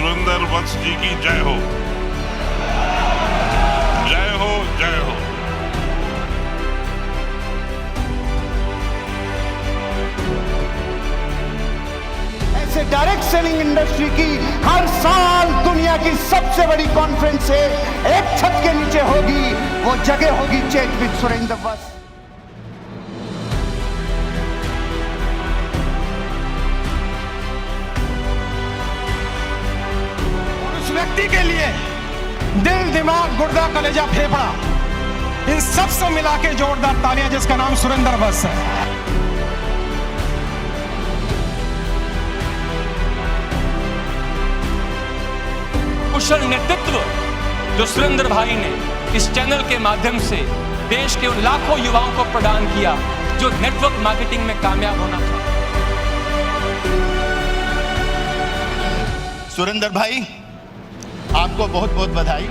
सुरेंद्र वत्स जी की जय हो, जय हो, जय हो। ऐसे डायरेक्ट सेलिंग इंडस्ट्री की हर साल दुनिया की सबसे बड़ी कॉन्फ्रेंस है, एक छत के नीचे होगी, वो जगह होगी चैट विद सुरेंद्र वत्स। व्यक्ति के लिए दिल, दिमाग, गुर्दा, कलेजा, फेफड़ा, इन सब से मिला के जोरदार तालियां, जिसका नाम सुरेंद्र वत्स है। कुशल नेतृत्व जो सुरेंद्र भाई ने इस चैनल के माध्यम से देश के उन लाखों युवाओं को प्रदान किया जो नेटवर्क मार्केटिंग में कामयाब होना था। सुरेंद्र भाई, आपको बहुत बहुत बधाई।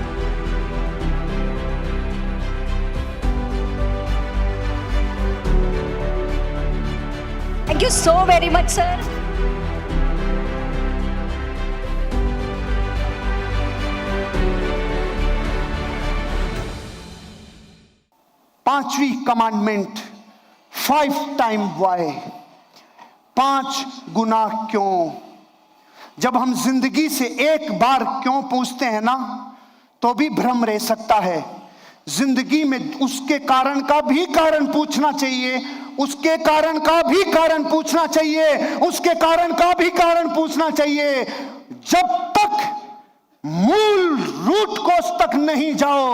Thank you so very much, sir. पांचवी कमांडमेंट, 5 टाइम वाई, 5 गुना क्यों। जब हम जिंदगी से एक बार क्यों पूछते हैं ना, तो भी भ्रम रह सकता है। जिंदगी में उसके कारण का भी कारण पूछना चाहिए, उसके कारण का भी कारण पूछना चाहिए, उसके कारण का भी कारण पूछना चाहिए। जब तक मूल रूट कोर्स तक नहीं जाओ,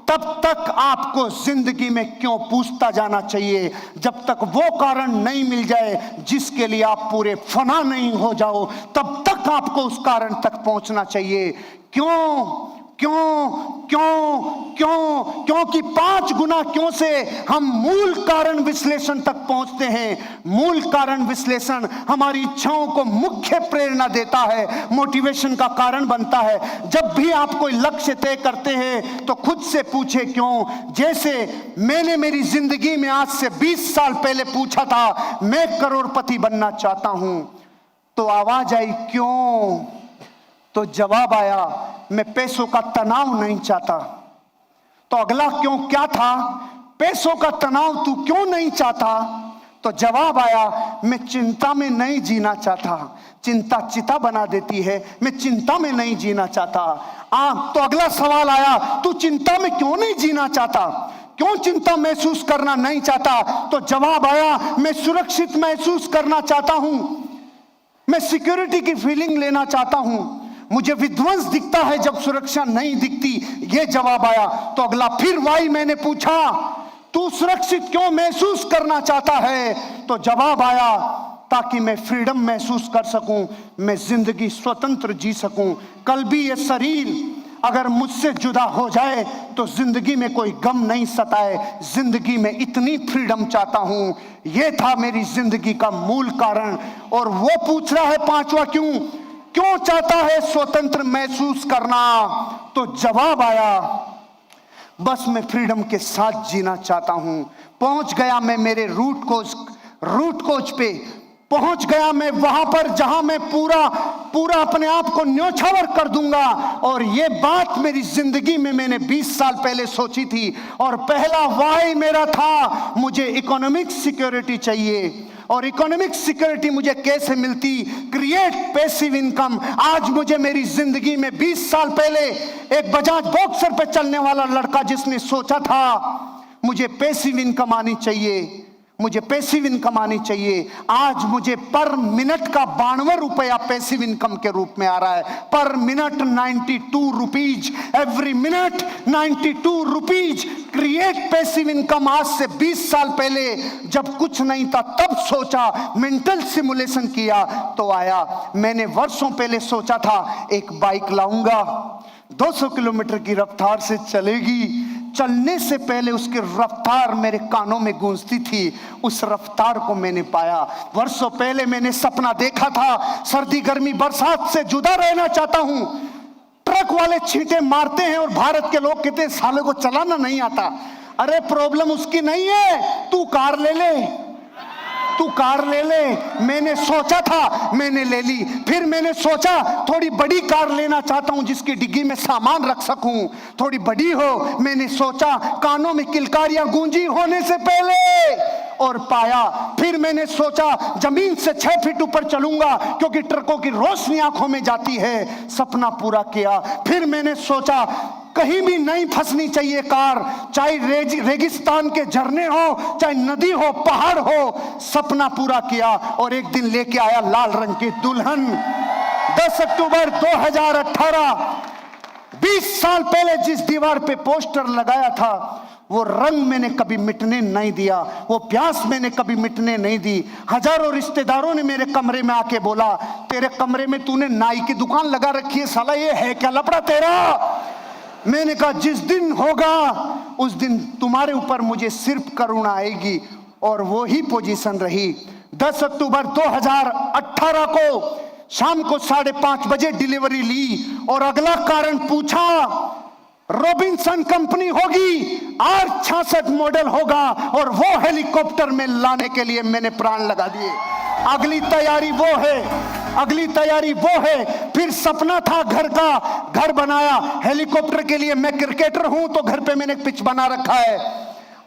तब तक आपको जिंदगी में क्यों पूछता जाना चाहिए। जब तक वो कारण नहीं मिल जाए जिसके लिए आप पूरे फना नहीं हो जाओ, तब तक आपको उस कारण तक पहुंचना चाहिए। क्यों क्यों क्यों क्यों? क्योंकि 5 गुना क्यों से हम मूल कारण विश्लेषण तक पहुंचते हैं। मूल कारण विश्लेषण हमारी इच्छाओं को मुख्य प्रेरणा देता है, मोटिवेशन का कारण बनता है। जब भी आप कोई लक्ष्य तय करते हैं तो खुद से पूछे क्यों। जैसे मैंने मेरी जिंदगी में आज से 20 साल पहले पूछा था, मैं करोड़पति बनना चाहता हूं, तो आवाज आई क्यों, तो जवाब आया मैं पैसों का तनाव नहीं चाहता। तो अगला क्यों क्या था, पैसों का तनाव तू क्यों नहीं चाहता, तो जवाब आया मैं चिंता में नहीं जीना चाहता। चिंता चिता बना देती है, मैं चिंता में नहीं जीना चाहता। तो अगला सवाल आया तू चिंता में क्यों नहीं जीना चाहता, क्यों चिंता महसूस करना नहीं चाहता, तो जवाब आया मैं सुरक्षित महसूस करना चाहता हूं, मैं सिक्योरिटी की फीलिंग लेना चाहता हूं, मुझे विध्वंस दिखता है जब सुरक्षा नहीं दिखती, ये जवाब आया। तो अगला फिर वाई मैंने पूछा तू सुरक्षित क्यों महसूस करना चाहता है, तो जवाब आया ताकि मैं फ्रीडम महसूस कर सकूं, मैं जिंदगी स्वतंत्र जी सकूं। कल भी ये शरीर अगर मुझसे जुदा हो जाए तो जिंदगी में कोई गम नहीं सताए, जिंदगी में इतनी फ्रीडम चाहता हूं। ये था मेरी जिंदगी का मूल कारण। और वो पूछ रहा है 5वां क्यों चाहता है स्वतंत्र महसूस करना, तो जवाब आया बस मैं फ्रीडम के साथ जीना चाहता हूं। पहुंच गया मैं मेरे रूट कोच पे पहुंच गया मैं वहां पर जहां मैं पूरा अपने आप को न्योछावर कर दूंगा। और ये बात मेरी जिंदगी में मैंने 20 साल पहले सोची थी। और पहला वाई मेरा था मुझे इकोनॉमिक सिक्योरिटी चाहिए। और इकोनॉमिक सिक्योरिटी मुझे कैसे मिलती, क्रिएट पैसिव इनकम। आज मुझे मेरी जिंदगी में 20 साल पहले एक बजाज बॉक्सर पे चलने वाला लड़का जिसने सोचा था मुझे पैसिव इनकम आनी चाहिए, मुझे पैसिव इनकम आनी चाहिए, आज मुझे पर मिनट का 92 रुपया पैसिव इनकम के रूप में आ रहा है। पर minute 92 rupees, every minute 92 rupees. Create passive income आज से 20 साल पहले जब कुछ नहीं था तब सोचा, मेंटल सिमुलेशन किया तो आया। मैंने वर्षों पहले सोचा था एक बाइक लाऊंगा, 200 किलोमीटर की रफ्तार से चलेगी। चलने से पहले उसकी रफ्तार मेरे कानों में गूंजती थी, उस रफ्तार को मैंने पाया। वर्षों पहले मैंने सपना देखा था सर्दी गर्मी बरसात से जुदा रहना चाहता हूं। ट्रक वाले छींटे मारते हैं और भारत के लोग कहते हैं साले को चलाना नहीं आता। अरे प्रॉब्लम उसकी नहीं है, तू कार ले ले। तू कार ले ले। मैंने सोचा था, मैंने ले ली। फिर मैंने सोचा थोड़ी बड़ी कार लेना चाहता हूं जिसकी डिग्गी में सामान रख सकूं, थोड़ी बड़ी हो। मैंने सोचा कानों में किलकारियां गूंजी होने से पहले, और पाया। फिर मैंने सोचा जमीन से 6 फीट ऊपर चलूंगा क्योंकि ट्रकों की रोशनी आंखों में जाती है। सपना पूरा किया। फिर मैंने सोचा कहीं भी नहीं फंसनी चाहिए कार, चाहे रेगिस्तान के झरने हो, चाहे नदी हो, पहाड़ हो। सपना पूरा किया और एक दिन लेके आया लाल रंग की दुल्हन। 10 अक्टूबर 2018, 20 साल पहले जिस दीवार पे पोस्टर लगाया था, वो रंग मैंने कभी मिटने नहीं दिया, वो प्यास मैंने कभी मिटने नहीं दी। हजारों रिश्तेदारों ने मेरे कमरे में आके बोला, तेरे कमरे में तूने नाई की दुकान लगा रखी है, साला ये है क्या लफड़ा तेरा? मैंने कहा जिस दिन होगा उस दिन तुम्हारे ऊपर मुझे सिर्फ करुणा आएगी, और वो ही पोजीशन रही। 10 अक्टूबर 2018 को शाम को 5:30 बजे डिलीवरी ली और अगला कारण पूछा। रॉबिन्सन कंपनी होगी, R66 मॉडल होगा, और वो हेलीकॉप्टर में लाने के लिए मैंने प्राण लगा दिए। अगली तैयारी वो है, अगली तैयारी वो है। फिर सपना था घर का, घर बनाया। हेलीकॉप्टर के लिए मैं क्रिकेटर हूं तो घर पे मैंने पिच बना रखा है।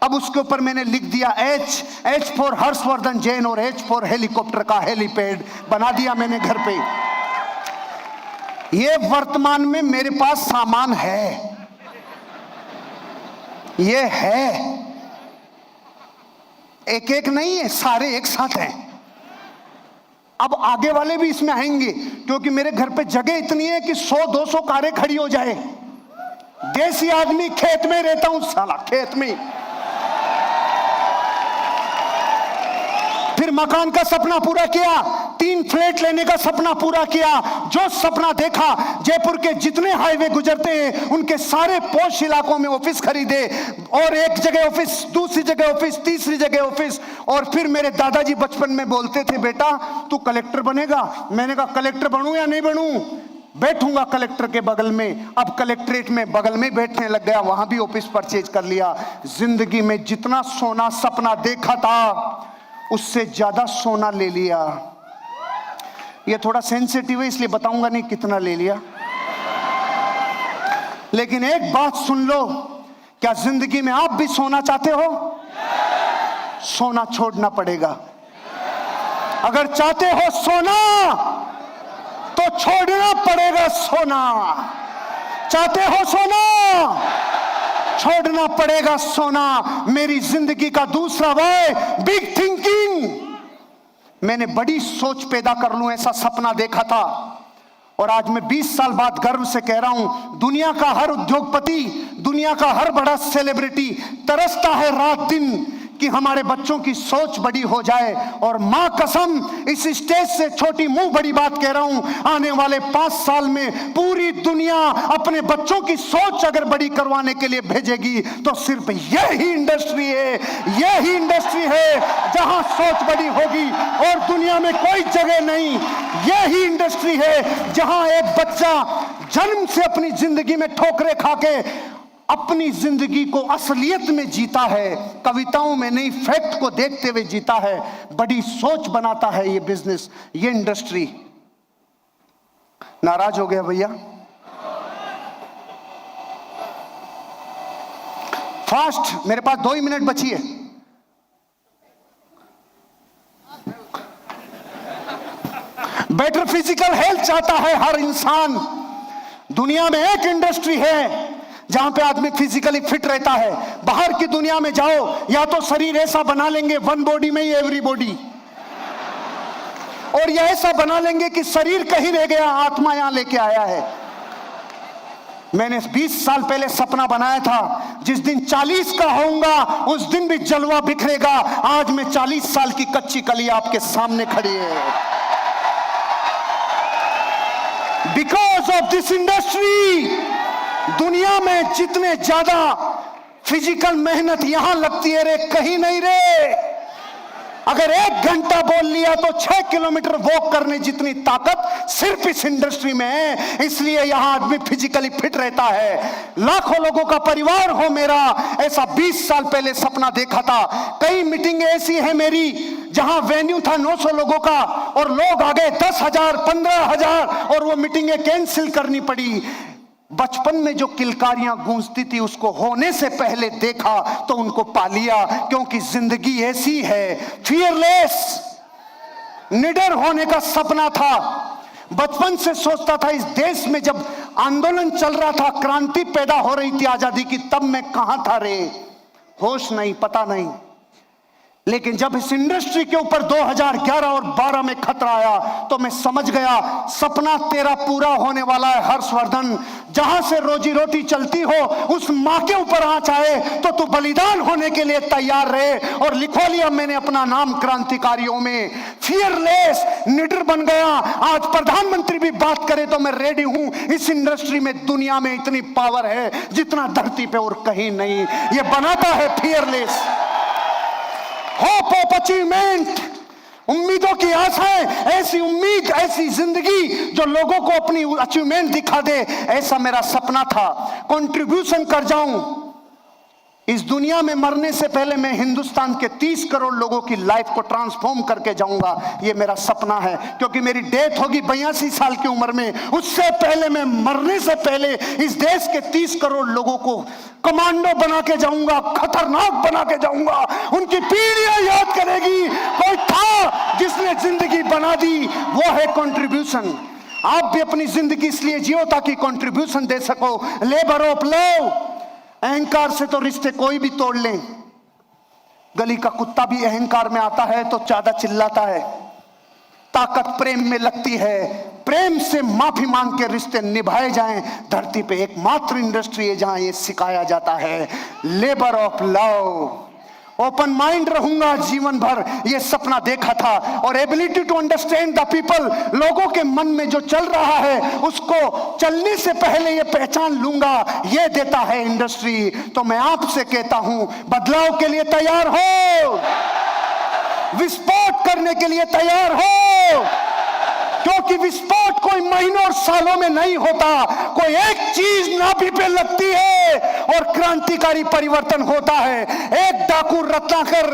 अब उसके ऊपर मैंने लिख दिया H फॉर हर्षवर्धन जैन और H फॉर हेलीकॉप्टर का हेलीपैड बना दिया मैंने घर पे। ये वर्तमान में मेरे पास सामान है, ये है, एक एक नहीं है, सारे एक साथ हैं। अब आगे वाले भी इसमें आएंगे क्योंकि मेरे घर पे जगह इतनी है कि 100-200 कारें खड़ी हो जाए। देसी आदमी, खेत में रहता हूं साला, खेत में। फिर मकान का सपना पूरा किया, 3 फ्लैट लेने का सपना पूरा किया। जो सपना देखा, जयपुर के जितने हाईवे गुजरते हैं उनके सारे पॉश इलाकों में ऑफिस खरीदे, और एक जगह ऑफिस, दूसरी जगह ऑफिस, तीसरी जगह ऑफिस। और फिर मेरे दादाजी बचपन में बोलते थे, बेटा तू कलेक्टर बनेगा। मैंने कहा कलेक्टर बनूं या नहीं बनूं, बैठूंगा कलेक्टर के बगल में। अब कलेक्ट्रेट में बगल में बैठने लग गया, वहां भी ऑफिस परचेज कर लिया। जिंदगी में जितना सोना सपना देखा था उससे ज्यादा सोना ले लिया। ये थोड़ा सेंसिटिव है इसलिए बताऊंगा नहीं कितना ले लिया, लेकिन एक बात सुन लो, क्या जिंदगी में आप भी सोना चाहते हो? सोना छोड़ना पड़ेगा। अगर चाहते हो सोना तो छोड़ना पड़ेगा सोना। चाहते हो सोना, छोड़ना पड़ेगा सोना। मेरी जिंदगी का दूसरा वाय, बिग थिंकिंग। मैंने बड़ी सोच पैदा कर लूं ऐसा सपना देखा था, और आज मैं 20 साल बाद गर्व से कह रहा हूं, दुनिया का हर उद्योगपति, दुनिया का हर बड़ा सेलिब्रिटी तरसता है रात दिन कि हमारे बच्चों की सोच बड़ी हो जाए। और मां कसम, इस स्टेज से छोटी मुंह बड़ी बात कह रहा हूं, आने वाले 5 साल में पूरी दुनिया अपने बच्चों की सोच अगर बड़ी करवाने के लिए भेजेगी तो सिर्फ यही इंडस्ट्री है, यही इंडस्ट्री है जहां सोच बड़ी होगी, और दुनिया में कोई जगह नहीं। यही इंडस्ट्री है जहां एक बच्चा जन्म से अपनी जिंदगी में ठोकरें खाके अपनी जिंदगी को असलियत में जीता है, कविताओं में नहीं फैक्ट को देखते हुए जीता है। बड़ी सोच बनाता है ये बिजनेस, ये इंडस्ट्री। नाराज हो गया भैया? फास्ट, मेरे पास 2 ही मिनट बची है। बेटर फिजिकल हेल्थ चाहता है हर इंसान। दुनिया में एक इंडस्ट्री है जहां पे आदमी फिजिकली फिट रहता है। बाहर की दुनिया में जाओ, या तो शरीर ऐसा बना लेंगे वन बॉडी में ही एवरी बॉडी, और ये ऐसा बना लेंगे कि शरीर कहीं रह गया, आत्मा यहां लेके आया है। मैंने 20 साल पहले सपना बनाया था, जिस दिन 40 का होऊंगा उस दिन भी जलवा बिखरेगा। आज मैं 40 साल की कच्ची कली आपके सामने खड़ी है। बिकॉज ऑफ दिस इंडस्ट्री, दुनिया में जितने ज्यादा फिजिकल मेहनत यहां लगती है रे, कहीं नहीं रे। अगर 1 घंटा बोल लिया तो 6 किलोमीटर वॉक करने जितनी ताकत सिर्फ इस इंडस्ट्री में है। इसलिए यहां आदमी फिजिकली फिट रहता है। लाखों लोगों का परिवार हो मेरा, ऐसा 20 साल पहले सपना देखा था। कई मीटिंगें ऐसी है मेरी जहां वेन्यू था 900 लोगों का और लोग आ गए 10,000 15,000 और वो मीटिंगें कैंसिल करनी पड़ी। बचपन में जो किलकारियां गूंजती थी उसको होने से पहले देखा तो उनको पा लिया, क्योंकि जिंदगी ऐसी है। फियरलेस, निडर होने का सपना था। बचपन से सोचता था इस देश में जब आंदोलन चल रहा था, क्रांति पैदा हो रही थी आजादी की, तब मैं कहां था रे, होश नहीं, पता नहीं। लेकिन जब इस इंडस्ट्री के ऊपर 2011 और 12 में खतरा आया तो मैं समझ गया सपना तेरा पूरा होने वाला है हर्षवर्धन। जहां से रोजी रोटी चलती हो उस मां के ऊपर आंच आए तो तू बलिदान होने के लिए तैयार रहे। और लिखो लिया मैंने अपना नाम क्रांतिकारियों में। फियरलेस, निडर बन गया। आज प्रधानमंत्री भी बात करे तो मैं रेडी हूं। इस इंडस्ट्री में दुनिया में इतनी पावर है जितना धरती पे और कहीं नहीं। ये बनाता है फियरलेस। होप ऑफ अचीवमेंट, उम्मीदों की आशाएं, ऐसी उम्मीद, ऐसी जिंदगी जो लोगों को अपनी अचीवमेंट दिखा दे, ऐसा मेरा सपना था। कंट्रीब्यूशन कर जाऊं इस दुनिया में। मरने से पहले मैं हिंदुस्तान के 30 करोड़ लोगों की लाइफ को ट्रांसफॉर्म करके जाऊंगा, ये मेरा सपना है। क्योंकि मेरी डेथ होगी 82 साल की उम्र में, उससे पहले मैं मरने से पहले इस देश के 30 करोड़ लोगों को कमांडो बना के जाऊंगा, खतरनाक बना के जाऊंगा। उनकी पीढ़ियां याद करेगी कोई था जिसने जिंदगी बना दी, वो है कंट्रीब्यूशन। आप भी अपनी जिंदगी इसलिए जियो ताकि कंट्रीब्यूशन दे सको। लेबर ऑफ लव, अहंकार से तो रिश्ते कोई भी तोड़ लें। गली का कुत्ता भी अहंकार में आता है तो ज्यादा चिल्लाता है। ताकत प्रेम में लगती है। प्रेम से माफी मांग के रिश्ते निभाए जाएं। धरती पे एकमात्र इंडस्ट्री है जहां ये सिखाया जाता है, labour of love. Open mind रहूंगा जीवन भर, ये सपना देखा था। और ability to understand the people, लोगों के मन में जो चल रहा है उसको चलने से पहले ये पहचान लूंगा, ये देता है इंडस्ट्री। तो मैं आपसे कहता हूं, बदलाव के लिए तैयार हो, विस्फोट करने के लिए तैयार हो। क्योंकि विस्फोट कोई महीनों और सालों में नहीं होता, कोई एक चीज नाभि पे लगती है और क्रांतिकारी परिवर्तन होता है। एक डाकू रत्नाकर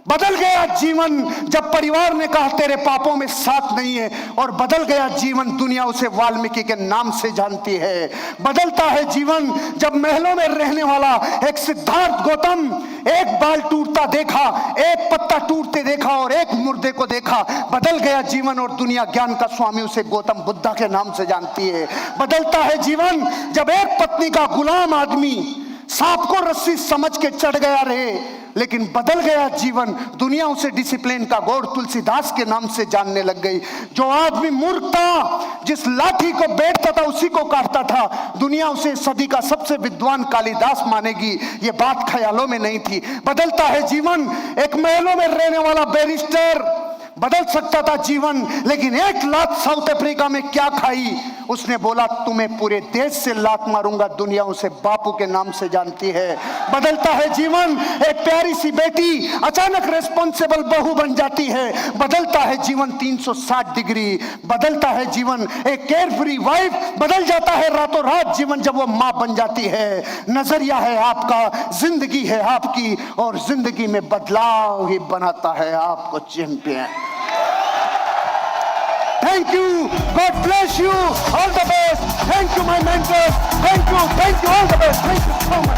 बदल गया जीवन जब परिवार ने कहा तेरे पापों में साथ नहीं है, और बदल गया जीवन, दुनिया उसे वाल्मीकि के नाम से जानती है। बदलता है जीवन जब महलों में रहने वाला एक सिद्धार्थ गौतम एक बाल टूटता देखा, एक पत्ता टूटते देखा और एक मुर्दे को देखा। बदल गया जीवन और दुनिया ज्ञान का स्वामी उसे गौतम बुद्धा के नाम से जानती है। बदलता है जीवन जब एक पत्नी का गुलाम आदमी सांप को रस्सी समझ के चढ़ गया रहे, लेकिन बदल गया जीवन, दुनिया उसे डिसिप्लिन का गॉड तुलसीदास के नाम से जानने लग गई। जो आदमी मूर्ख था, जिस लाठी को बैठता था उसी को काटता था, दुनिया उसे सदी का सबसे विद्वान कालिदास मानेगी। ये बात ख्यालों में नहीं थी। बदलता है जीवन, एक महलों में रहने वाला बैरिस्टर बदल सकता था जीवन, लेकिन एक लात साउथ अफ्रीका में क्या खाई, उसने बोला तुम्हें पूरे देश से लात मारूंगा, दुनिया उसे बापू के नाम से जानती है। बदलता है जीवन, एक प्यारी सी बेटी अचानक रेस्पॉन्सिबल बहू बन जाती है। बदलता है जीवन 360 डिग्री। बदलता है जीवन, एक केयर फ्री वाइफ बदल जाता है रातों रात जीवन जब वो मां बन जाती है। नजरिया है आपका, जिंदगी है आपकी, और जिंदगी में बदलाव ही बनाता है आपको champion. Thank you. God bless you. All the best. Thank you, my mentors. Thank you. All the best. Thank you so much.